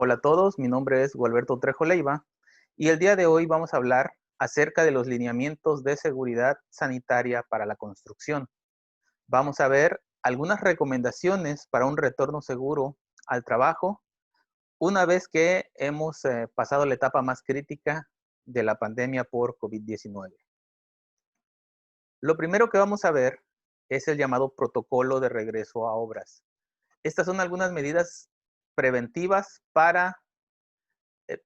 Hola a todos, mi nombre es Gualberto Trejo Leiva y el día de hoy vamos a hablar acerca de los lineamientos de seguridad sanitaria para la construcción. Vamos a ver algunas recomendaciones para un retorno seguro al trabajo una vez que hemos pasado la etapa más crítica de la pandemia por COVID-19. Lo primero que vamos a ver es el llamado protocolo de regreso a obras. Estas son algunas medidas preventivas para eh,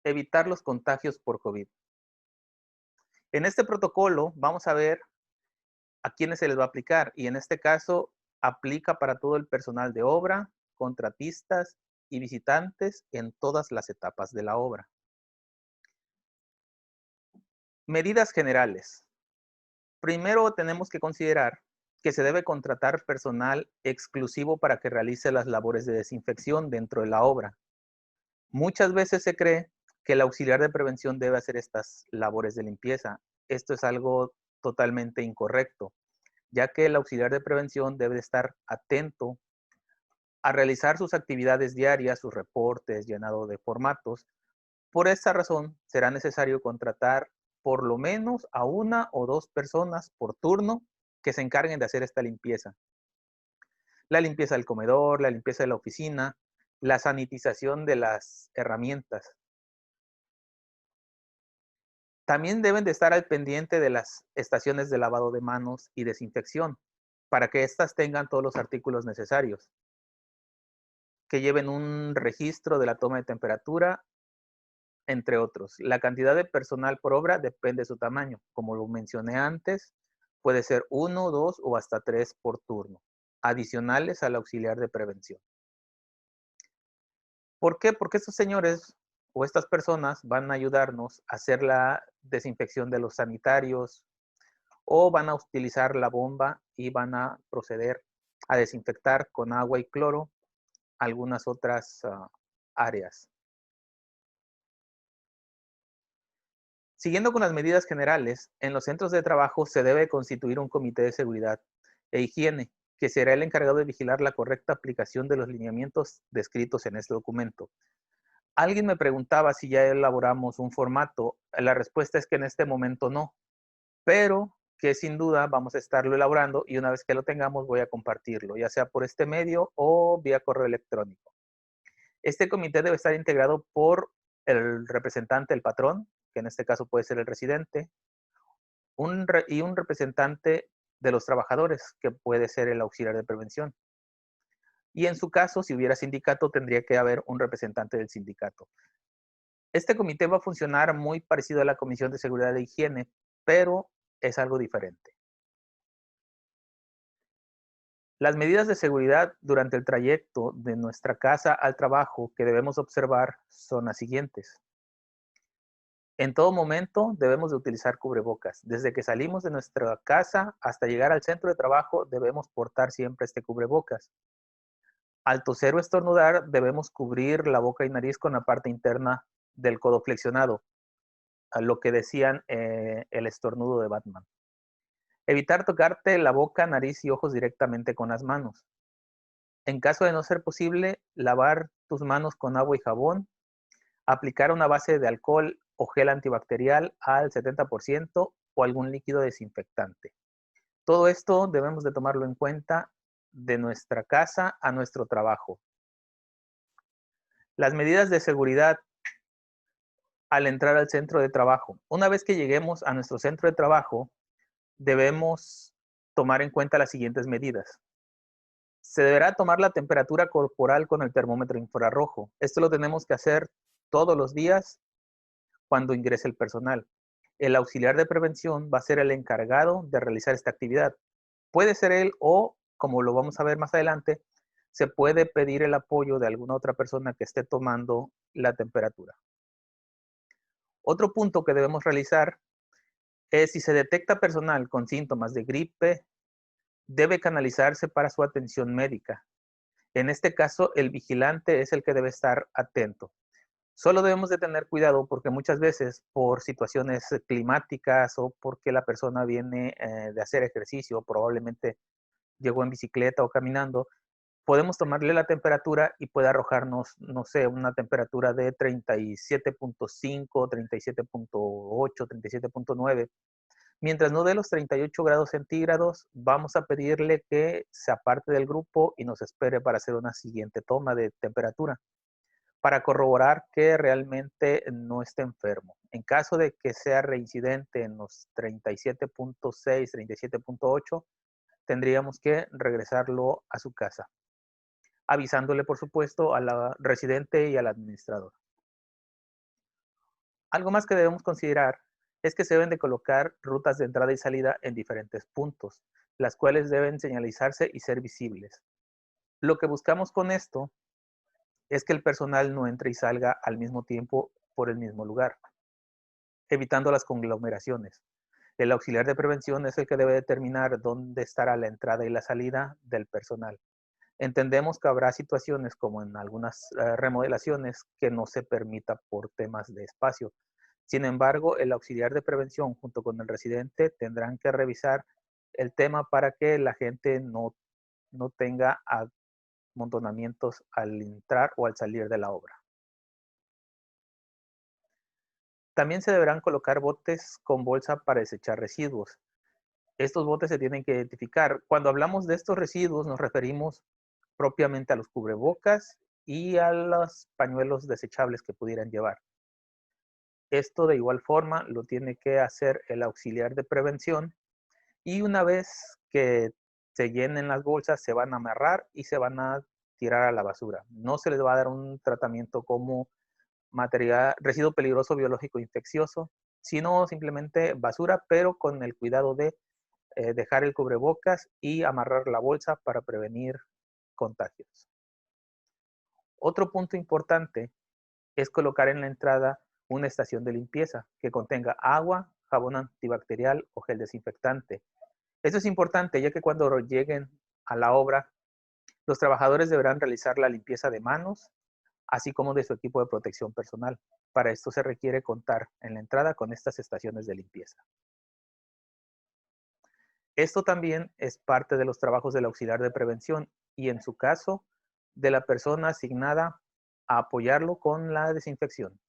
evitar los contagios por COVID. En este protocolo vamos a ver a quiénes se les va a aplicar y en este caso aplica para todo el personal de obra, contratistas y visitantes en todas las etapas de la obra. Medidas generales. Primero tenemos que considerar que se debe contratar personal exclusivo para que realice las labores de desinfección dentro de la obra. Muchas veces se cree que el auxiliar de prevención debe hacer estas labores de limpieza. Esto es algo totalmente incorrecto, ya que el auxiliar de prevención debe estar atento a realizar sus actividades diarias, sus reportes, llenado de formatos. Por esta razón, será necesario contratar por lo menos a una o dos personas por turno que se encarguen de hacer esta limpieza. La limpieza del comedor, la limpieza de la oficina, la sanitización de las herramientas. También deben de estar al pendiente de las estaciones de lavado de manos y desinfección, para que éstas tengan todos los artículos necesarios, que lleven un registro de la toma de temperatura, entre otros. La cantidad de personal por obra depende de su tamaño. Como lo mencioné antes, puede ser uno, dos o hasta tres por turno, adicionales al auxiliar de prevención. ¿Por qué? Porque estos señores o estas personas van a ayudarnos a hacer la desinfección de los sanitarios, o van a utilizar la bomba y van a proceder a desinfectar con agua y cloro algunas otras áreas. Siguiendo con las medidas generales, en los centros de trabajo se debe constituir un comité de seguridad e higiene, que será el encargado de vigilar la correcta aplicación de los lineamientos descritos en este documento. Alguien me preguntaba si ya elaboramos un formato. La respuesta es que en este momento no, pero que sin duda vamos a estarlo elaborando y una vez que lo tengamos voy a compartirlo, ya sea por este medio o vía correo electrónico. Este comité debe estar integrado por el representante del patrón, que en este caso puede ser el residente, y un representante de los trabajadores, que puede ser el auxiliar de prevención. Y en su caso, si hubiera sindicato, tendría que haber un representante del sindicato. Este comité va a funcionar muy parecido a la Comisión de Seguridad e Higiene, pero es algo diferente. Las medidas de seguridad durante el trayecto de nuestra casa al trabajo que debemos observar son las siguientes. En todo momento debemos de utilizar cubrebocas. Desde que salimos de nuestra casa hasta llegar al centro de trabajo debemos portar siempre este cubrebocas. Al toser o estornudar debemos cubrir la boca y nariz con la parte interna del codo flexionado, a lo que decían el estornudo de Batman. Evitar tocarte la boca, nariz y ojos directamente con las manos. En caso de no ser posible, lavar tus manos con agua y jabón, aplicar una base de alcohol o gel antibacterial al 70% o algún líquido desinfectante. Todo esto debemos de tomarlo en cuenta de nuestra casa a nuestro trabajo. Las medidas de seguridad al entrar al centro de trabajo. Una vez que lleguemos a nuestro centro de trabajo, debemos tomar en cuenta las siguientes medidas. Se deberá tomar la temperatura corporal con el termómetro infrarrojo. Esto lo tenemos que hacer todos los días cuando ingrese el personal. El auxiliar de prevención va a ser el encargado de realizar esta actividad. Puede ser él o, como lo vamos a ver más adelante, se puede pedir el apoyo de alguna otra persona que esté tomando la temperatura. Otro punto que debemos realizar es si se detecta personal con síntomas de gripe, debe canalizarse para su atención médica. En este caso, el vigilante es el que debe estar atento. Solo debemos de tener cuidado porque muchas veces por situaciones climáticas o porque la persona viene de hacer ejercicio, probablemente llegó en bicicleta o caminando, podemos tomarle la temperatura y puede arrojarnos, no sé, una temperatura de 37.5, 37.8, 37.9. Mientras no dé los 38 grados centígrados, vamos a pedirle que se aparte del grupo y nos espere para hacer una siguiente toma de temperatura, para corroborar que realmente no esté enfermo. En caso de que sea reincidente en los 37.6, 37.8, tendríamos que regresarlo a su casa, avisándole, por supuesto, a la residente y al administrador. Algo más que debemos considerar es que se deben de colocar rutas de entrada y salida en diferentes puntos, las cuales deben señalizarse y ser visibles. Lo que buscamos con esto es que el personal no entre y salga al mismo tiempo por el mismo lugar, evitando las conglomeraciones. El auxiliar de prevención es el que debe determinar dónde estará la entrada y la salida del personal. Entendemos que habrá situaciones como en algunas remodelaciones que no se permita por temas de espacio. Sin embargo, el auxiliar de prevención junto con el residente tendrán que revisar el tema para que la gente no tenga amontonamientos al entrar o al salir de la obra. También se deberán colocar botes con bolsa para desechar residuos. Estos botes se tienen que identificar. Cuando hablamos de estos residuos nos referimos propiamente a los cubrebocas y a los pañuelos desechables que pudieran llevar. Esto de igual forma lo tiene que hacer el auxiliar de prevención y una vez que se llenen las bolsas se van a amarrar y se van a tirar a la basura. No se les va a dar un tratamiento como material, residuo peligroso biológico infeccioso, sino simplemente basura, pero con el cuidado de dejar el cubrebocas y amarrar la bolsa para prevenir contagios. Otro punto importante es colocar en la entrada una estación de limpieza que contenga agua, jabón antibacterial o gel desinfectante. Esto es importante ya que cuando lleguen a la obra, los trabajadores deberán realizar la limpieza de manos, así como de su equipo de protección personal. Para esto se requiere contar en la entrada con estas estaciones de limpieza. Esto también es parte de los trabajos del auxiliar de prevención y en su caso, de la persona asignada a apoyarlo con la desinfección.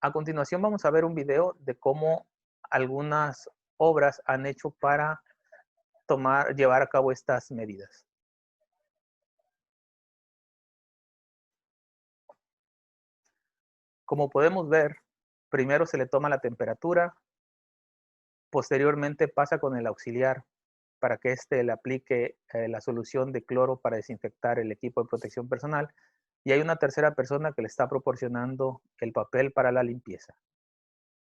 A continuación vamos a ver un video de cómo algunas obras han hecho para llevar a cabo estas medidas. Como podemos ver, primero se le toma la temperatura, posteriormente pasa con el auxiliar para que éste le aplique la solución de cloro para desinfectar el equipo de protección personal y hay una tercera persona que le está proporcionando el papel para la limpieza.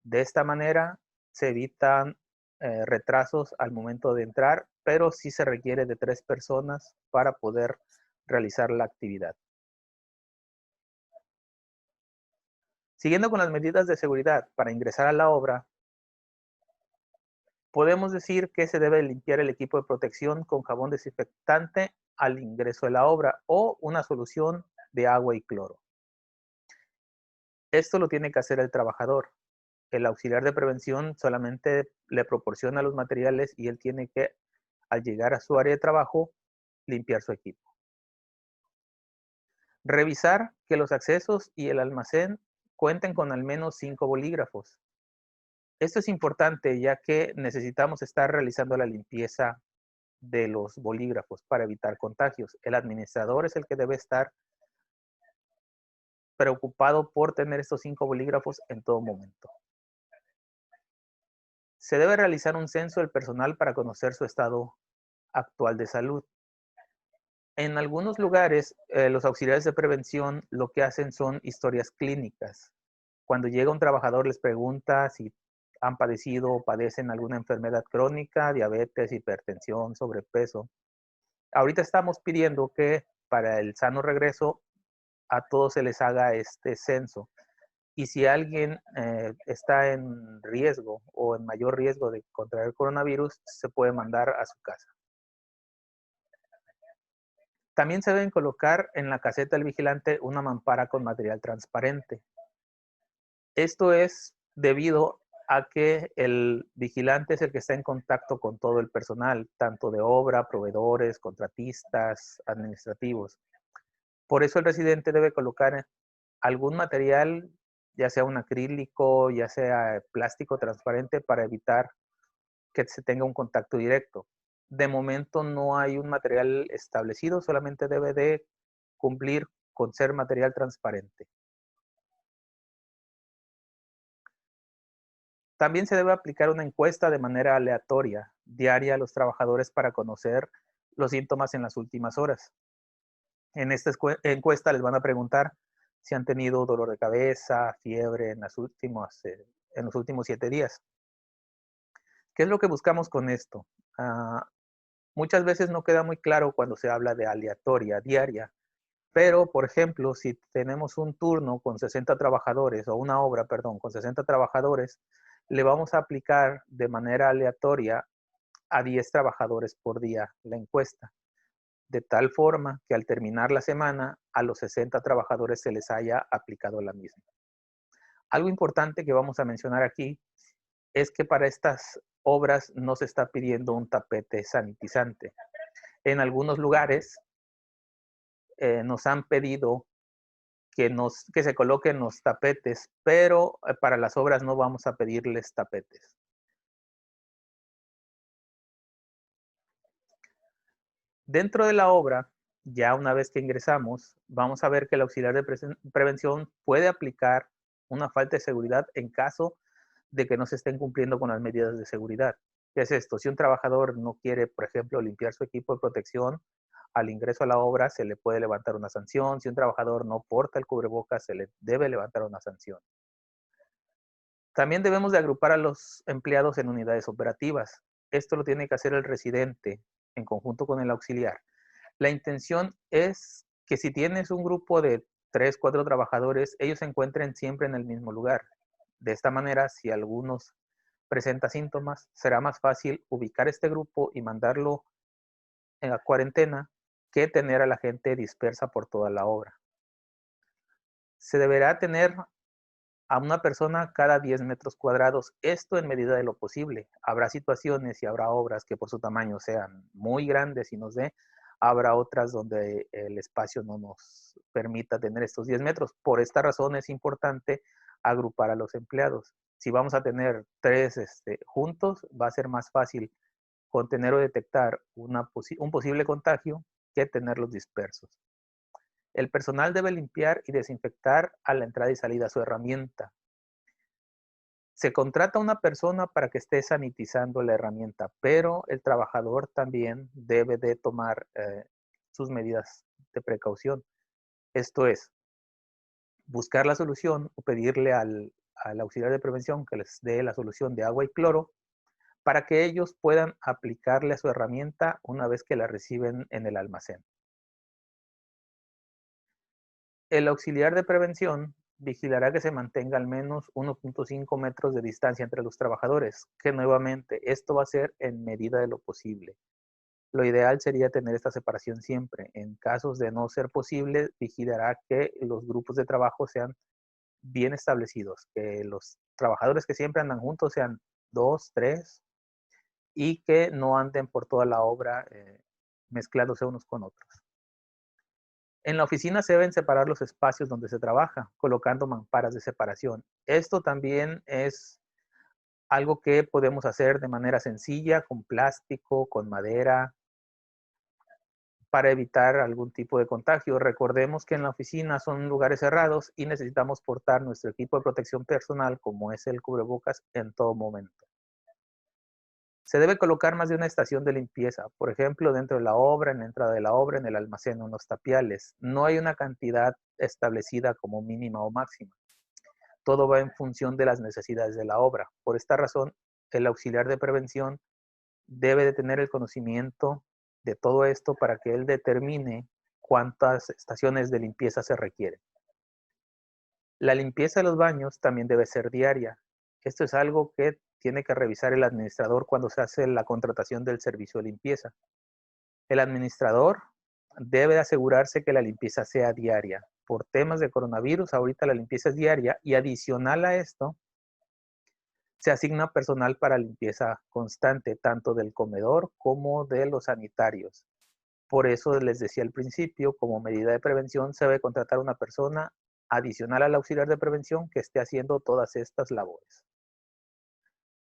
De esta manera se evitan retrasos al momento de entrar, pero sí se requiere de 3 personas para poder realizar la actividad. Siguiendo con las medidas de seguridad para ingresar a la obra, podemos decir que se debe limpiar el equipo de protección con jabón desinfectante al ingreso de la obra o una solución de agua y cloro. Esto lo tiene que hacer el trabajador. El auxiliar de prevención solamente le proporciona los materiales y él tiene que, al llegar a su área de trabajo, limpiar su equipo. Revisar que los accesos y el almacén cuenten con al menos 5 bolígrafos. Esto es importante ya que necesitamos estar realizando la limpieza de los bolígrafos para evitar contagios. El administrador es el que debe estar preocupado por tener estos 5 bolígrafos en todo momento. Se debe realizar un censo del personal para conocer su estado actual de salud. En algunos lugares, los auxiliares de prevención lo que hacen son historias clínicas. Cuando llega un trabajador les pregunta si han padecido o padecen alguna enfermedad crónica, diabetes, hipertensión, sobrepeso. Ahorita estamos pidiendo que para el sano regreso a todos se les haga este censo. Y si alguien está en riesgo o en mayor riesgo de contraer coronavirus, se puede mandar a su casa. También se deben colocar en la caseta del vigilante una mampara con material transparente. Esto es debido a que el vigilante es el que está en contacto con todo el personal, tanto de obra, proveedores, contratistas, administrativos. Por eso el residente debe colocar algún material, ya sea un acrílico, ya sea plástico transparente, para evitar que se tenga un contacto directo. De momento no hay un material establecido, solamente debe de cumplir con ser material transparente. También se debe aplicar una encuesta de manera aleatoria, diaria, a los trabajadores para conocer los síntomas en las últimas horas. En esta encuesta les van a preguntar si han tenido dolor de cabeza, fiebre en los últimos 7 días. ¿Qué es lo que buscamos con esto? Muchas veces no queda muy claro cuando se habla de aleatoria, diaria, pero, por ejemplo, si tenemos un turno con 60 trabajadores, o una obra, perdón, con 60 trabajadores, le vamos a aplicar de manera aleatoria a 10 trabajadores por día la encuesta, de tal forma que al terminar la semana, a los 60 trabajadores se les haya aplicado la misma. Algo importante que vamos a mencionar aquí es que para estas obras no se está pidiendo un tapete sanitizante. En algunos lugares nos han pedido que se coloquen los tapetes, pero para las obras no vamos a pedirles tapetes. Dentro de la obra, ya una vez que ingresamos, vamos a ver que el auxiliar de prevención puede aplicar una falta de seguridad en caso de que no se estén cumpliendo con las medidas de seguridad. ¿Qué es esto? Si un trabajador no quiere, por ejemplo, limpiar su equipo de protección, al ingreso a la obra se le puede levantar una sanción. Si un trabajador no porta el cubrebocas, se le debe levantar una sanción. También debemos de agrupar a los empleados en unidades operativas. Esto lo tiene que hacer el residente en conjunto con el auxiliar. La intención es que si tienes un grupo de 3, 4 trabajadores, ellos se encuentren siempre en el mismo lugar. De esta manera, si algunos presenta síntomas, será más fácil ubicar este grupo y mandarlo en la cuarentena que tener a la gente dispersa por toda la obra. Se deberá tener a una persona cada 10 metros cuadrados, esto en medida de lo posible. Habrá situaciones y habrá obras que por su tamaño sean muy grandes y nos dé, habrá otras donde el espacio no nos permita tener estos 10 metros. Por esta razón es importante agrupar a los empleados. Si vamos a tener 3 juntos, va a ser más fácil contener o detectar un posible contagio que tenerlos dispersos. El personal debe limpiar y desinfectar a la entrada y salida su herramienta. Se contrata a una persona para que esté sanitizando la herramienta, pero el trabajador también debe de tomar sus medidas de precaución. Esto es, buscar la solución o pedirle al auxiliar de prevención que les dé la solución de agua y cloro para que ellos puedan aplicarle a su herramienta una vez que la reciben en el almacén. El auxiliar de prevención vigilará que se mantenga al menos 1.5 metros de distancia entre los trabajadores, que nuevamente esto va a ser en medida de lo posible. Lo ideal sería tener esta separación siempre. En casos de no ser posible, vigilará que los grupos de trabajo sean bien establecidos, que los trabajadores que siempre andan juntos sean 2, 3 y que no anden por toda la obra mezclándose unos con otros. En la oficina se deben separar los espacios donde se trabaja, colocando mamparas de separación. Esto también es algo que podemos hacer de manera sencilla, con plástico, con madera, para evitar algún tipo de contagio. Recordemos que en la oficina son lugares cerrados y necesitamos portar nuestro equipo de protección personal, como es el cubrebocas, en todo momento. Se debe colocar más de una estación de limpieza, por ejemplo, dentro de la obra, en la entrada de la obra, en el almacén o en los tapiales. No hay una cantidad establecida como mínima o máxima. Todo va en función de las necesidades de la obra. Por esta razón, el auxiliar de prevención debe de tener el conocimiento de todo esto para que él determine cuántas estaciones de limpieza se requieren. La limpieza de los baños también debe ser diaria. Esto es algo que tiene que revisar el administrador cuando se hace la contratación del servicio de limpieza. El administrador debe asegurarse que la limpieza sea diaria. Por temas de coronavirus, ahorita la limpieza es diaria y adicional a esto, Se asigna personal para limpieza constante, tanto del comedor como de los sanitarios. Por eso les decía al principio, como medida de prevención, se debe contratar una persona adicional al auxiliar de prevención que esté haciendo todas estas labores.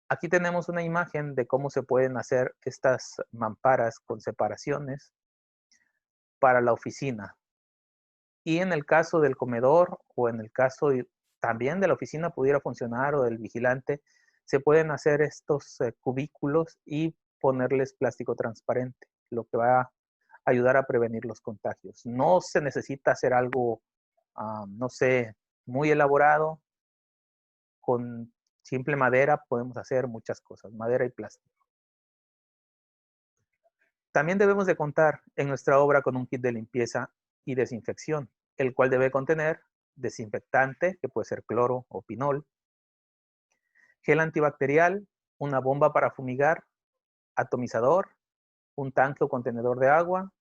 Aquí tenemos una imagen de cómo se pueden hacer estas mamparas con separaciones para la oficina. Y en el caso del comedor o en el caso también de la oficina pudiera funcionar o del vigilante, se pueden hacer estos cubículos y ponerles plástico transparente, lo que va a ayudar a prevenir los contagios. No se necesita hacer algo, no sé, muy elaborado. Con simple madera podemos hacer muchas cosas, madera y plástico. También debemos de contar en nuestra obra con un kit de limpieza y desinfección, el cual debe contener desinfectante, que puede ser cloro o pinol, gel antibacterial, una bomba para fumigar, atomizador, un tanque o contenedor de agua.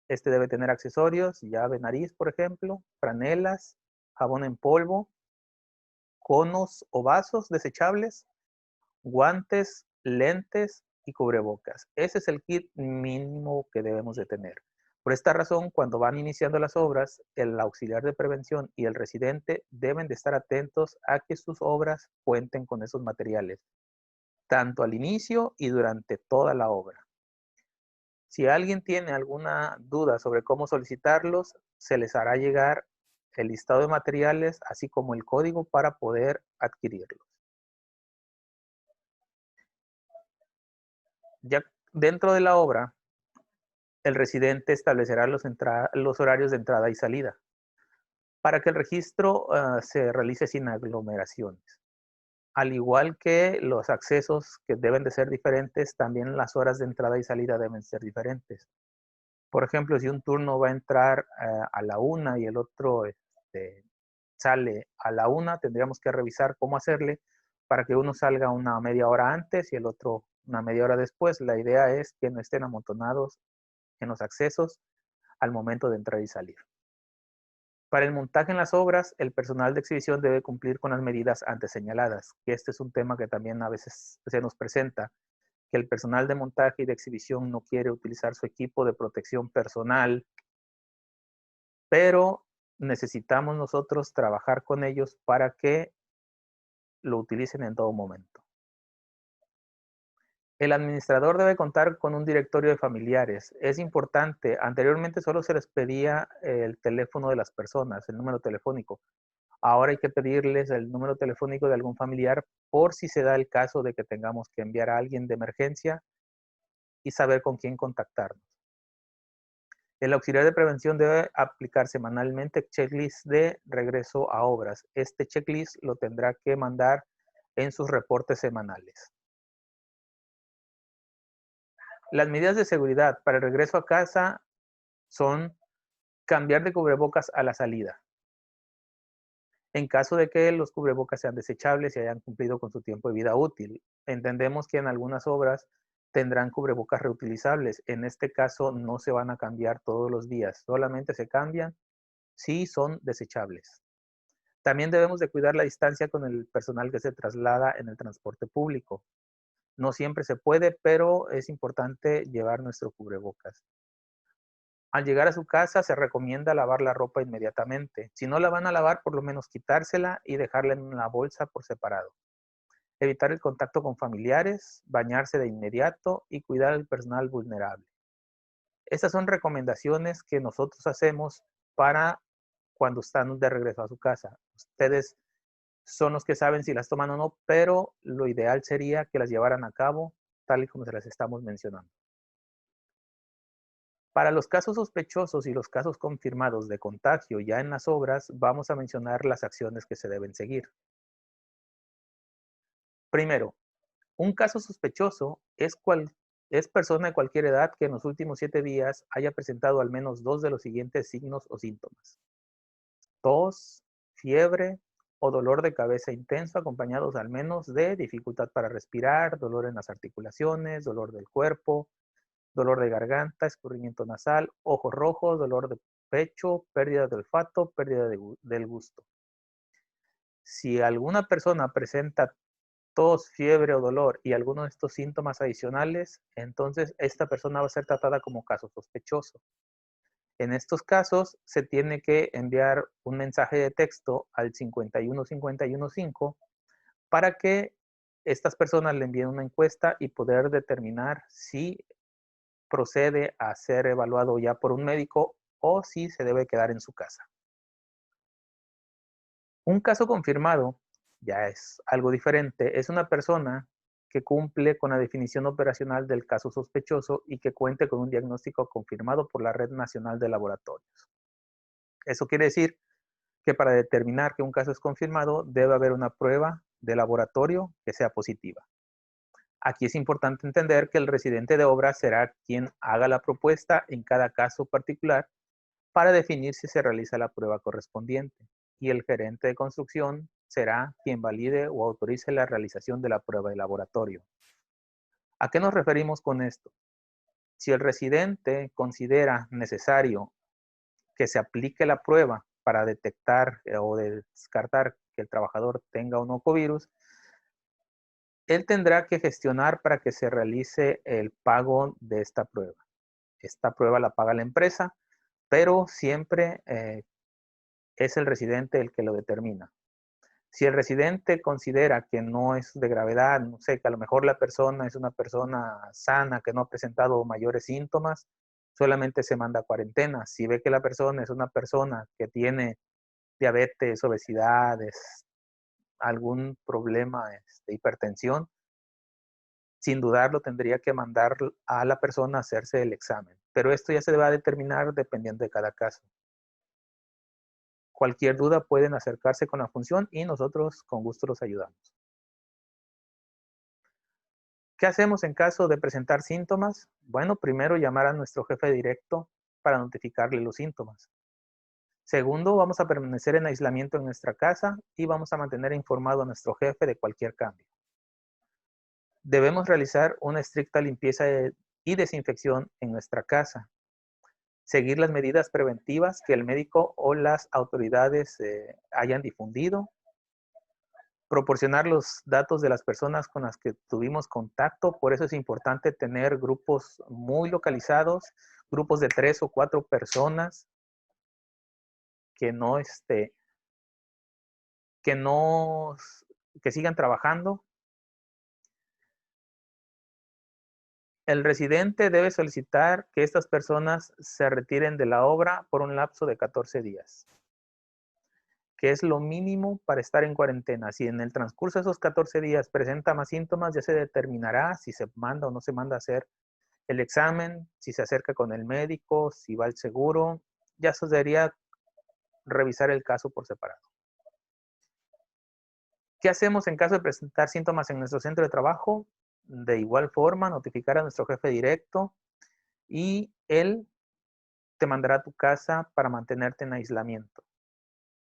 Este debe tener accesorios, llave nariz, por ejemplo, franelas, jabón en polvo, conos o vasos desechables, guantes, lentes y cubrebocas. Ese es el kit mínimo que debemos de tener. Por esta razón, cuando van iniciando las obras, el auxiliar de prevención y el residente deben de estar atentos a que sus obras cuenten con esos materiales, tanto al inicio y durante toda la obra. Si alguien tiene alguna duda sobre cómo solicitarlos, se les hará llegar el listado de materiales, así como el código para poder adquirirlos. Ya dentro de la obra, el residente establecerá los horarios de entrada y salida para que el registro se realice sin aglomeraciones. Al igual que los accesos que deben de ser diferentes, también las horas de entrada y salida deben ser diferentes. Por ejemplo, si un turno va a entrar a la 1 y el otro sale a la 1, tendríamos que revisar cómo hacerle para que uno salga una media hora antes y el otro una media hora después. La idea es que no estén amontonados en los accesos al momento de entrar y salir. Para el montaje en las obras, el personal de exhibición debe cumplir con las medidas antes señaladas, que este es un tema que también a veces se nos presenta, que el personal de montaje y de exhibición no quiere utilizar su equipo de protección personal, pero necesitamos nosotros trabajar con ellos para que lo utilicen en todo momento. El administrador debe contar con un directorio de familiares. Es importante, anteriormente solo se les pedía el teléfono de las personas, el número telefónico. Ahora hay que pedirles el número telefónico de algún familiar por si se da el caso de que tengamos que enviar a alguien de emergencia y saber con quién contactarnos. El auxiliar de prevención debe aplicar semanalmente checklist de regreso a obras. Este checklist lo tendrá que mandar en sus reportes semanales. Las medidas de seguridad para el regreso a casa son cambiar de cubrebocas a la salida. En caso de que los cubrebocas sean desechables y hayan cumplido con su tiempo de vida útil. Entendemos que en algunas obras tendrán cubrebocas reutilizables. En este caso no se van a cambiar todos los días, solamente se cambian si son desechables. También debemos de cuidar la distancia con el personal que se traslada en el transporte público. No siempre se puede, pero es importante llevar nuestro cubrebocas. Al llegar a su casa se recomienda lavar la ropa inmediatamente. Si no la van a lavar, por lo menos quitársela y dejarla en una bolsa por separado. Evitar el contacto con familiares, bañarse de inmediato y cuidar al personal vulnerable. Estas son recomendaciones que nosotros hacemos para cuando están de regreso a su casa. Ustedes son los que saben si las toman o no, pero lo ideal sería que las llevaran a cabo tal y como se las estamos mencionando. Para los casos sospechosos y los casos confirmados de contagio ya en las obras, vamos a mencionar las acciones que se deben seguir. Primero, un caso sospechoso es persona de cualquier edad que en los últimos 7 días haya presentado al menos 2 de los siguientes signos o síntomas: tos, fiebre o dolor de cabeza intenso acompañados al menos de dificultad para respirar, dolor en las articulaciones, dolor del cuerpo, dolor de garganta, escurrimiento nasal, ojos rojos, dolor de pecho, pérdida de olfato, pérdida del gusto. Si alguna persona presenta tos, fiebre o dolor y alguno de estos síntomas adicionales, entonces esta persona va a ser tratada como caso sospechoso. En estos casos, se tiene que enviar un mensaje de texto al 51515 para que estas personas le envíen una encuesta y poder determinar si procede a ser evaluado ya por un médico o si se debe quedar en su casa. Un caso confirmado ya es algo diferente. Es una persona que cumple con la definición operacional del caso sospechoso y que cuente con un diagnóstico confirmado por la Red Nacional de Laboratorios. Eso quiere decir que para determinar que un caso es confirmado debe haber una prueba de laboratorio que sea positiva. Aquí es importante entender que el residente de obra será quien haga la propuesta en cada caso particular para definir si se realiza la prueba correspondiente, y el gerente de construcción será quien valide o autorice la realización de la prueba de laboratorio. ¿A qué nos referimos con esto? Si el residente considera necesario que se aplique la prueba para detectar o descartar que el trabajador tenga o no COVID, él tendrá que gestionar para que se realice el pago de esta prueba. Esta prueba la paga la empresa, pero siempre es el residente el que lo determina. Si el residente considera que no es de gravedad, no sé, que a lo mejor la persona es una persona sana, que no ha presentado mayores síntomas, solamente se manda a cuarentena. Si ve que la persona es una persona que tiene diabetes, obesidades, algún problema de hipertensión, sin dudarlo tendría que mandar a la persona a hacerse el examen. Pero esto ya se va a determinar dependiendo de cada caso. Cualquier duda pueden acercarse con la función y nosotros con gusto los ayudamos. ¿Qué hacemos en caso de presentar síntomas? Bueno, primero llamar a nuestro jefe directo para notificarle los síntomas. Segundo, vamos a permanecer en aislamiento en nuestra casa y vamos a mantener informado a nuestro jefe de cualquier cambio. Debemos realizar una estricta limpieza y desinfección en nuestra casa. Seguir las medidas preventivas que el médico o las autoridades hayan difundido. Proporcionar los datos de las personas con las que tuvimos contacto. Por eso es importante tener grupos muy localizados, grupos de 3 o 4 personas que no, que no, que sigan trabajando. El residente debe solicitar que estas personas se retiren de la obra por un lapso de 14 días, que es lo mínimo para estar en cuarentena. Si en el transcurso de esos 14 días presenta más síntomas, ya se determinará si se manda o no se manda a hacer el examen, si se acerca con el médico, si va al seguro. Ya se debería revisar el caso por separado. ¿Qué hacemos en caso de presentar síntomas en nuestro centro de trabajo? De igual forma, notificar a nuestro jefe directo y él te mandará a tu casa para mantenerte en aislamiento.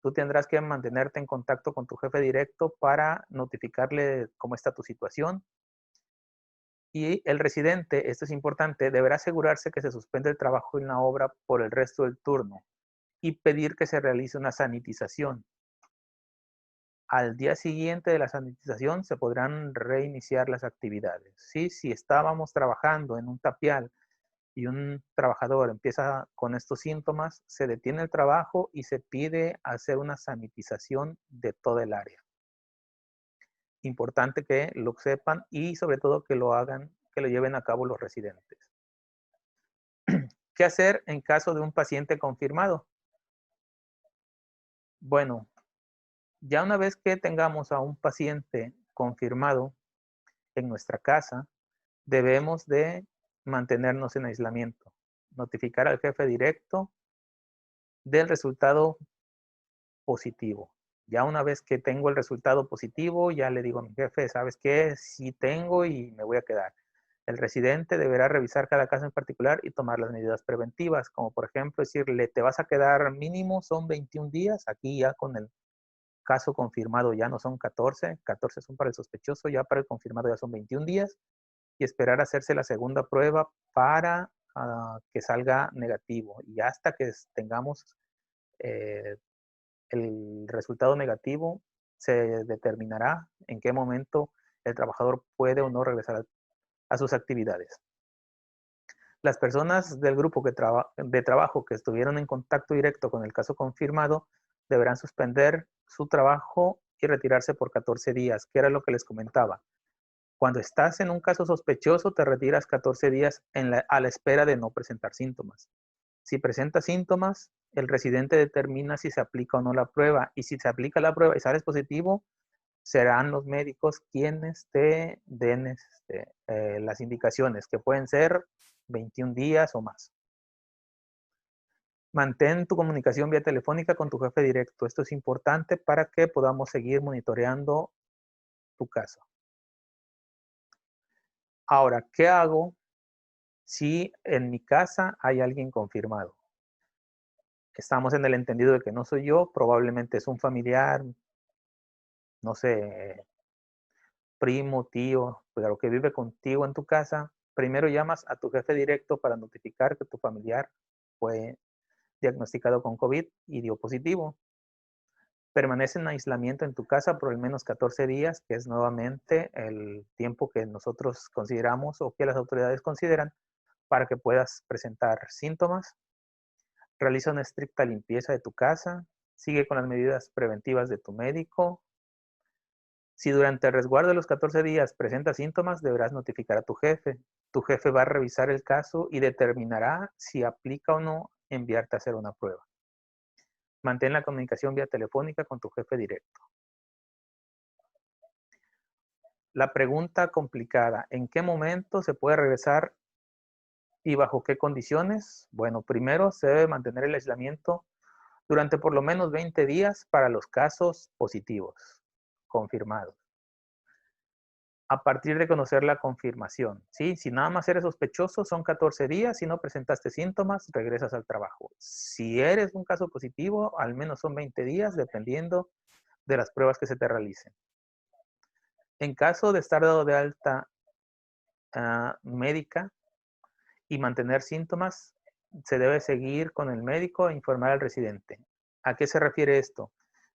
Tú tendrás que mantenerte en contacto con tu jefe directo para notificarle cómo está tu situación. Y el residente, esto es importante, deberá asegurarse que se suspende el trabajo en la obra por el resto del turno y pedir que se realice una sanitización. Al día siguiente de la sanitización se podrán reiniciar las actividades. ¿Sí? Si estábamos trabajando en un tapial y un trabajador empieza con estos síntomas, se detiene el trabajo y se pide hacer una sanitización de toda el área. Importante que lo sepan y sobre todo que lo hagan, que lo lleven a cabo los residentes. ¿Qué hacer en caso de un paciente confirmado? Bueno, ya una vez que tengamos a un paciente confirmado en nuestra casa, debemos de mantenernos en aislamiento, notificar al jefe directo del resultado positivo. Ya una vez que tengo el resultado positivo, ya le digo a mi jefe, ¿sabes qué? Sí tengo y me voy a quedar. El residente deberá revisar cada caso en particular y tomar las medidas preventivas, como por ejemplo decirle, te vas a quedar mínimo, son 21 días, aquí ya con el caso confirmado ya no son 14, 14 son para el sospechoso, ya para el confirmado ya son 21 días, y esperar a hacerse la segunda prueba para que salga negativo. Y hasta que tengamos eh, el resultado negativo, se determinará en qué momento el trabajador puede o no regresar a sus actividades. Las personas del grupo de trabajo que estuvieron en contacto directo con el caso confirmado deberán suspender su trabajo y retirarse por 14 días, que era lo que les comentaba. Cuando estás en un caso sospechoso, te retiras 14 días a la espera de no presentar síntomas. Si presenta síntomas, el residente determina si se aplica o no la prueba. Y si se aplica la prueba y sales positivo, serán los médicos quienes te den las indicaciones, que pueden ser 21 días o más. Mantén tu comunicación vía telefónica con tu jefe directo. Esto es importante para que podamos seguir monitoreando tu caso. Ahora, ¿qué hago si en mi casa hay alguien confirmado? Estamos en el entendido de que no soy yo, probablemente es un familiar, no sé, primo, tío, pero que vive contigo en tu casa. Primero llamas a tu jefe directo para notificar que tu familiar fue diagnosticado con COVID y dio positivo. Permanece en aislamiento en tu casa por al menos 14 días, que es nuevamente el tiempo que nosotros consideramos o que las autoridades consideran para que puedas presentar síntomas. Realiza una estricta limpieza de tu casa. Sigue con las medidas preventivas de tu médico. Si durante el resguardo de los 14 días presentas síntomas, deberás notificar a tu jefe. Tu jefe va a revisar el caso y determinará si aplica o no enviarte a hacer una prueba. Mantén la comunicación vía telefónica con tu jefe directo. La pregunta complicada, ¿en qué momento se puede regresar y bajo qué condiciones? Bueno, primero se debe mantener el aislamiento durante por lo menos 20 días para los casos positivos, confirmados. A partir de conocer la confirmación, ¿sí? Si nada más eres sospechoso, son 14 días. Si no presentaste síntomas, regresas al trabajo. Si eres un caso positivo, al menos son 20 días, dependiendo de las pruebas que se te realicen. En caso de estar dado de alta médica y mantener síntomas, se debe seguir con el médico e informar al residente. ¿A qué se refiere esto?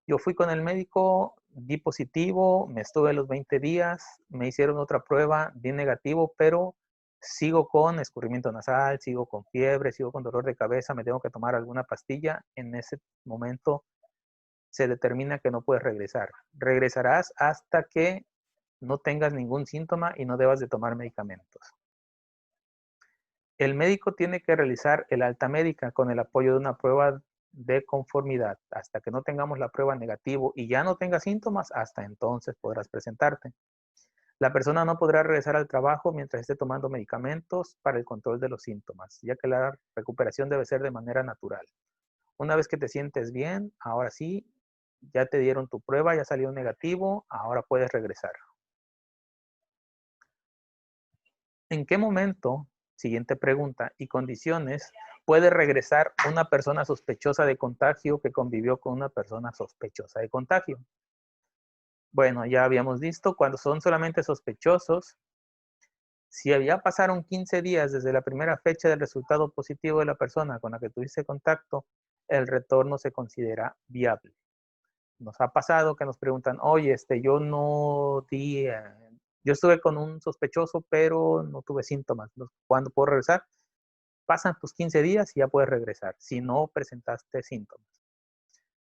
Yo fui con el médico, di positivo, me estuve los 20 días, me hicieron otra prueba, di negativo, pero sigo con escurrimiento nasal, sigo con fiebre, sigo con dolor de cabeza, me tengo que tomar alguna pastilla. En ese momento se determina que no puedes regresar. Regresarás hasta que no tengas ningún síntoma y no debas de tomar medicamentos. El médico tiene que realizar el alta médica con el apoyo de una prueba de conformidad. Hasta que no tengamos la prueba negativo y ya no tenga síntomas, hasta entonces podrás presentarte. La persona no podrá regresar al trabajo mientras esté tomando medicamentos para el control de los síntomas, ya que la recuperación debe ser de manera natural. Una vez que te sientes bien, ahora sí, ya te dieron tu prueba, ya salió negativo, ahora puedes regresar. ¿En qué momento, siguiente pregunta, y condiciones puede regresar una persona sospechosa de contagio que convivió con una persona sospechosa de contagio? Bueno, ya habíamos visto, cuando son solamente sospechosos, si ya pasaron 15 días desde la primera fecha del resultado positivo de la persona con la que tuviste contacto, el retorno se considera viable. Nos ha pasado que nos preguntan, oye, yo no di, yo estuve con un sospechoso, pero no tuve síntomas. ¿Cuándo puedo regresar? Pasan tus 15 días y ya puedes regresar, si no presentaste síntomas.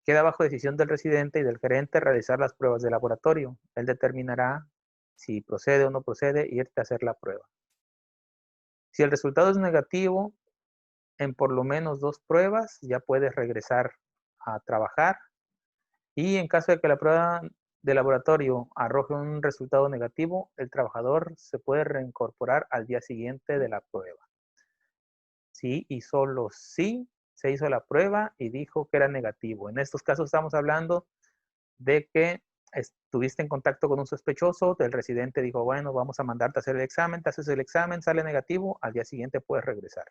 Queda bajo decisión del residente y del gerente realizar las pruebas de laboratorio. Él determinará si procede o no procede irte a hacer la prueba. Si el resultado es negativo, en por lo menos 2 pruebas ya puedes regresar a trabajar. Y en caso de que la prueba de laboratorio arroje un resultado negativo, el trabajador se puede reincorporar al día siguiente de la prueba. Sí y solo sí se hizo la prueba y dijo que era negativo. En estos casos estamos hablando de que estuviste en contacto con un sospechoso, el residente dijo, bueno, vamos a mandarte a hacer el examen, te haces el examen, sale negativo, al día siguiente puedes regresar.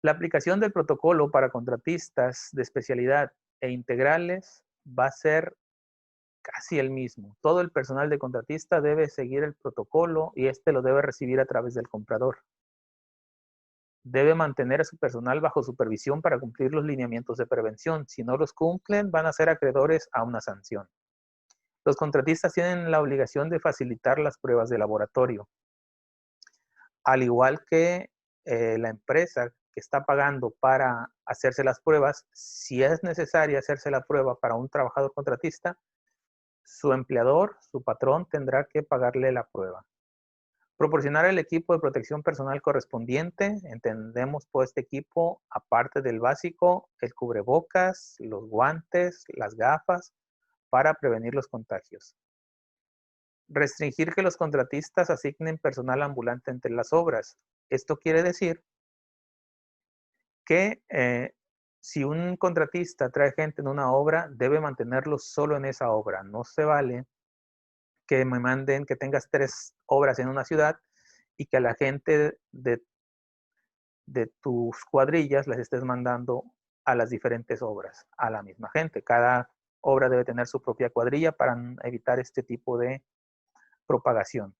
La aplicación del protocolo para contratistas de especialidad e integrales va a ser casi el mismo. Todo el personal de contratista debe seguir el protocolo y lo debe recibir a través del comprador. Debe mantener a su personal bajo supervisión para cumplir los lineamientos de prevención. Si no los cumplen, van a ser acreedores a una sanción. Los contratistas tienen la obligación de facilitar las pruebas de laboratorio, al igual que la empresa que está pagando para hacerse las pruebas. Si es necesario hacerse la prueba para un trabajador contratista, su empleador, su patrón, tendrá que pagarle la prueba. Proporcionar el equipo de protección personal correspondiente. Entendemos por este equipo, aparte del básico, el cubrebocas, los guantes, las gafas, para prevenir los contagios. Restringir que los contratistas asignen personal ambulante entre las obras. Esto quiere decir que si un contratista trae gente en una obra, debe mantenerlos solo en esa obra. No se vale que me manden, que tengas 3 obras en una ciudad y que a la gente de tus cuadrillas las estés mandando a las diferentes obras, a la misma gente. Cada obra debe tener su propia cuadrilla para evitar este tipo de propagación.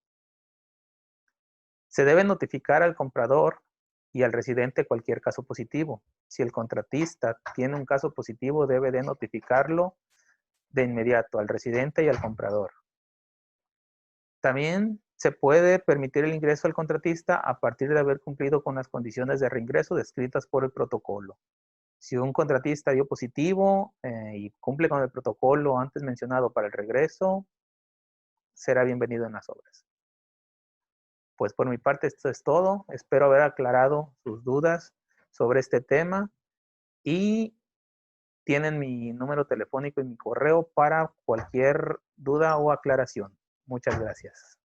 Se debe notificar al comprador y al residente cualquier caso positivo. Si el contratista tiene un caso positivo, debe de notificarlo de inmediato al residente y al comprador. También se puede permitir el ingreso al contratista a partir de haber cumplido con las condiciones de reingreso descritas por el protocolo. Si un contratista dio positivo y cumple con el protocolo antes mencionado para el regreso, será bienvenido en las obras. Pues por mi parte esto es todo. Espero haber aclarado sus dudas sobre este tema y tienen mi número telefónico y mi correo para cualquier duda o aclaración. Muchas gracias.